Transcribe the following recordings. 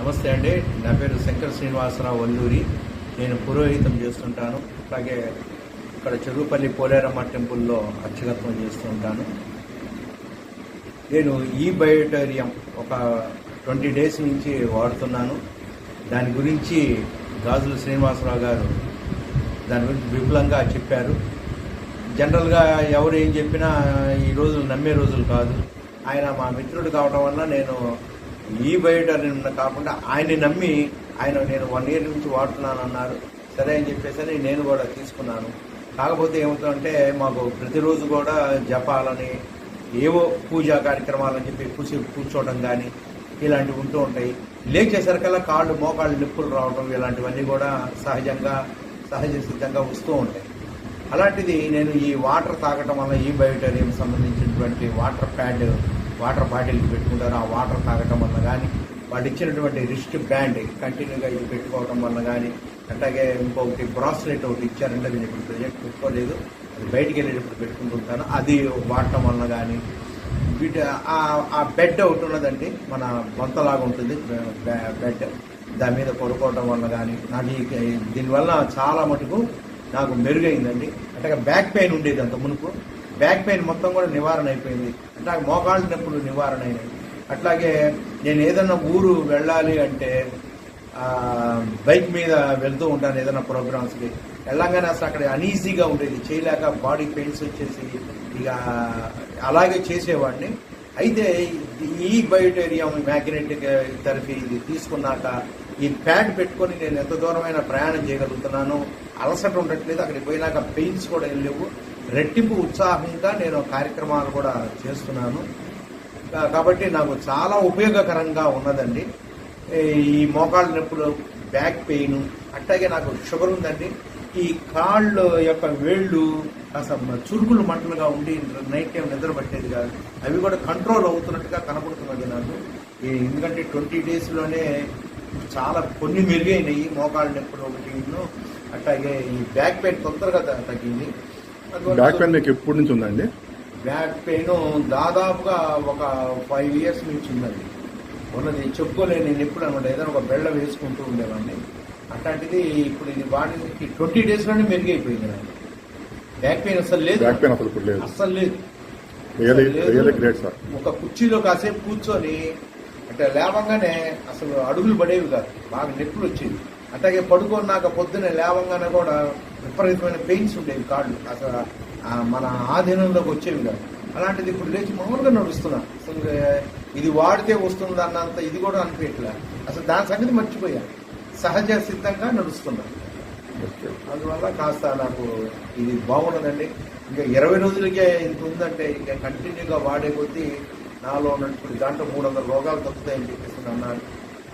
నమస్తే అండి. నా పేరు శంకర శ్రీనివాసరావు వల్లూరి. నేను పురోహితం చేస్తుంటాను. అలాగే ఇక్కడ చెరువుపల్లి పోలేరమ్మ టెంపుల్లో అర్చకత్వం చేస్తుంటాను. నేను ఈ బయోటేరియం ఒక 20 డేస్ నుంచి వాడుతున్నాను. దాని గురించి గాజుల శ్రీనివాసరావు గారు దాని గురించి విపులంగా చెప్పారు. జనరల్గా ఎవరు ఏం చెప్పినా ఈ రోజులు నమ్మే రోజులు కాదు. ఆయన మా మిత్రుడు కావడం వల్ల నేను ఈ బయోటేరియం కాకుండా ఆయన్ని నమ్మి నేను 1 year నుంచి వాడుతున్నాను అన్నారు. సరే అని చెప్పేసి నేను కూడా తీసుకున్నాను. కాకపోతే ఏమవుతుందంటే మాకు ప్రతిరోజు కూడా జపాలని ఏవో పూజా కార్యక్రమాలని చెప్పి కూర్చోవడం కానీ ఇలాంటివి ఉంటూ ఉంటాయి. లేచేసరికల్లా మోకాళ్ళు నొప్పులు రావడం ఇలాంటివన్నీ కూడా సహజ సిద్ధంగా వస్తూ ఉంటాయి. అలాంటిది నేను ఈ వాటర్ తాగటం వల్ల ఈ బయోటేరియం సంబంధించినటువంటి వాటర్ బాటిల్ పెట్టుకుంటారు. ఆ వాటర్ తాగటం వల్ల కానీ వాళ్ళు ఇచ్చినటువంటి రిస్ట్ బ్యాండ్ కంటిన్యూగా ఇది పెట్టుకోవడం వల్ల కానీ, అట్లాగే ఇంకొకటి బ్రాస్లెట్ ఒకటి ఇచ్చారంటే నేను ఇప్పుడు ప్రజెంట్ పెట్టుకోలేదు, అది బయటికి వెళ్ళేటప్పుడు పెట్టుకుంటుంటాను. అది వాడటం వల్ల కానీ ఆ బెడ్ ఒకటి ఉన్నదండి, మన బొంతలాగా ఉంటుంది బెడ్, దాని మీద పడుకోవడం వల్ల కానీ నాకు దీనివల్ల చాలా మటుకు నాకు మెరుగైందండి. అంటే బ్యాక్ పెయిన్ ఉండేది అంత మునుపు, బ్యాక్ పెయిన్ మొత్తం కూడా నివారణ అయిపోయింది. అట్లాగే మోకాళ్ళ నొప్పులు నివారణ అయినాయి. అట్లాగే నేను ఏదన్నా ఊరు వెళ్ళాలి అంటే బైక్ మీద వెళ్తూ ఉంటాను ఏదైనా ప్రోగ్రామ్స్కి. వెళ్ళంగానే అసలు అక్కడ అనీజీగా ఉండేది, చేయలేక బాడీ పెయిన్స్ వచ్చేసి ఇక అలాగే చేసేవాడిని. అయితే ఈ బయోటేరియం మ్యాగ్నెటిక్ థెరపీ ఇది తీసుకున్నాక ఈ ప్యాడ్ పెట్టుకొని నేను ఎంత దూరమైన ప్రయాణం చేయగలుగుతున్నాను, అలసట ఉండట్లేదు, అక్కడికి పోయినాక పెయిన్స్ కూడా లేవు, రెట్టింపు ఉత్సాహంగా నేను కార్యక్రమాలు కూడా చేస్తున్నాను. కాబట్టి నాకు చాలా ఉపయోగకరంగా ఉన్నదండి. ఈ మోకాళ్ళ నొప్పులు, బ్యాక్ పెయిన్, అట్లాగే నాకు షుగర్ ఉందండి. ఈ కాళ్ళు యొక్క వేళ్ళు కాస్త చురుకులు మంటలుగా ఉండి నైట్ టైం నిద్ర పట్టేది కాదు, అవి కూడా కంట్రోల్ అవుతున్నట్టుగా కనపడుతున్నది నాకు. ఎందుకంటే 20 daysలోనే చాలా కొన్ని మెరుగైనాయి. మోకాళ్ళ నొప్పులు ఒకటి, అట్లాగే ఈ బ్యాక్ పెయిన్ తొందరగా తగ్గింది. బ్యాక్ పెయిన్ మీకు ఎప్పటి నుంచి ఉందండి? బ్యాక్ పెయిన్ దాదాపుగా ఒక 5 years నుంచి ఉందండి. ఉన్నది చెప్పుకోలేని నొప్పులు అనమాట. ఏదైనా ఒక బెళ్ళ వేసుకుంటూ ఉండేవాడిని. అట్లాంటిది ఇప్పుడు ఇది వాటికి 20 daysలోనే మెరుగైపోయింది నాకు. బ్యాక్ పెయిన్ అసలు లేదు, అస్సలు లేదు. ఒక కుర్చీలో కాసేపు కూర్చొని అంటే లేవంగానే అసలు అడుగులు పడేవి కాదు, బాగా నొప్పులు వచ్చేవి. అట్లాగే పడుకున్నాక పొద్దున్నే లేవంగానే కూడా విపరీతమైన పెయిన్స్ ఉండేవి కాళ్ళు, అసలు మన ఆధీనంలోకి వచ్చేవి కాదు. అలాంటిది ఇప్పుడు లేచి మామూలుగా నడుస్తున్నా. అసలు ఇది వాడితే వస్తుంది అన్నంత ఇది కూడా అనిపించలే. అసలు దాని సంగతి మర్చిపోయా, సహజ సిద్ధంగా నడుస్తున్నా. అందువల్ల కాస్త నాకు ఇది బాగున్నదండి. ఇంకా 20 రోజులకే ఇంత ఉందంటే ఇంకా కంటిన్యూగా వాడే కొద్దీ నాలో ఉన్నటువంటి దాంట్లో 300 రోగాలు తగ్గుతాయని చెప్పేసి అన్నారు.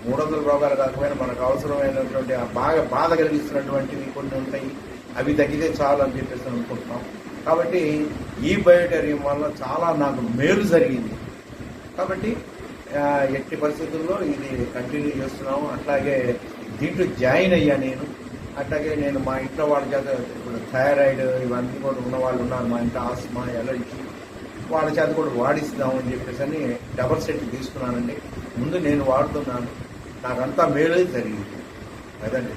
300 రోగాలు కాకపోయినా మనకు అవసరమైనటువంటి బాగా బాధ కలిగిస్తున్నటువంటివి కొన్ని ఉంటాయి, అవి తగ్గితే చాలు అని చెప్పేసి అనుకుంటున్నాం. కాబట్టి ఈ బయోటేరియం వల్ల చాలా నాకు మేలు జరిగింది. కాబట్టి ఎట్టి పరిస్థితుల్లో ఇది కంటిన్యూ చేస్తున్నాము. అట్లాగే దీంట్లో జాయిన్ అయ్యా నేను. అట్లాగే నేను మా ఇంట్లో వాళ్ళ చేత ఇప్పుడు థైరాయిడ్ ఇవన్నీ కూడా ఉన్న వాళ్ళు ఉన్నారు మా ఇంట్లో, ఆస్మా, ఎలర్జీ, వాళ్ళ చేత కూడా వాడిస్తామని చెప్పేసి డబల్ సెట్ తీసుకున్నానండి. ముందు నేను వాడుతున్నాను, నాకంతా మేలు జరిగింది అదండి.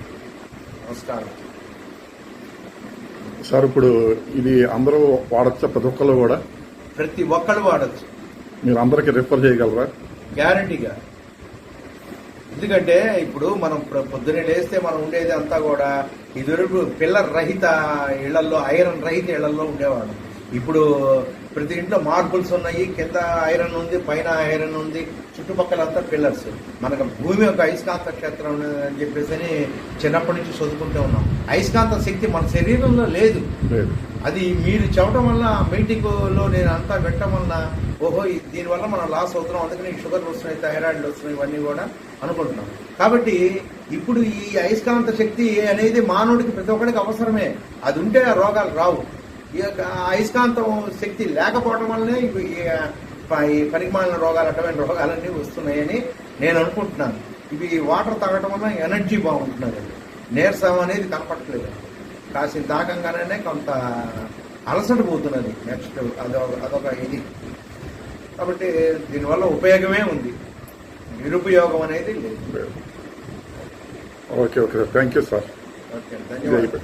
నమస్కారం సార్. ఇప్పుడు ఇది అందరూ వాడచ్చా? ప్రతి ఒక్కరు వాడచ్చు. మీరు అందరికి రిఫర్ చేయగలరా? గ్యారంటీగా. ఎందుకంటే ఇప్పుడు మనం పొద్దున్నే లేస్తే మనం ఉండేది అంతా కూడా ఇదివరకు పిల్లర్ రహిత ఇళ్లలో, ఐరన్ రహిత ఇళ్లలో ఉండేవాళ్ళం. ఇప్పుడు ప్రతి ఇంట్లో మార్బుల్స్ ఉన్నాయి, కింద ఐరన్ ఉంది, పైన ఐరన్ ఉంది, చుట్టుపక్కలంతా పిల్లర్స్. మనకు భూమి ఒక అయస్కాంత క్షేత్రం అని చెప్పేసి చిన్నప్పటి నుంచి చదువుకుంటూ ఉన్నాం. అయస్కాంత శక్తి మన శరీరంలో లేదు. అది మీరు చెప్పడం వల్ల మీటింగ్లో నేను అంతా పెట్టడం వల్ల ఓహో దీనివల్ల మనం లాస్ అవుతున్నాం, అందుకని షుగర్లు వస్తున్నాయి, థైరాయిడ్లు వస్తున్నాయి, ఇవన్నీ కూడా అనుకుంటున్నాం. కాబట్టి ఇప్పుడు ఈ అయస్కాంత శక్తి అనేది మానవుడికి ప్రతి ఒక్కరికి అవసరమే. అది ఉంటే ఆ రోగాలు రావు. ఈ యొక్క అయస్కాంతం శక్తి లేకపోవడం వల్లనే ఈ పరిమాణ రోగాలు, అడ్డమైన రోగాలన్నీ వస్తున్నాయని నేను అనుకుంటున్నాను. ఇవి వాటర్ తాగటం వల్ల ఎనర్జీ బాగుంటున్నది, నీరసం అనేది కనపడట్లేదు. కాసిన తాకంగానే కొంత అలసట పోతున్నది. నెక్స్ట్ అదొక ఇది. కాబట్టి దీనివల్ల ఉపయోగమే ఉంది. నిరుపయోగం అనేది లేదు. Okay okay sir, thank you sir. Okay, ధన్యవాదాలు.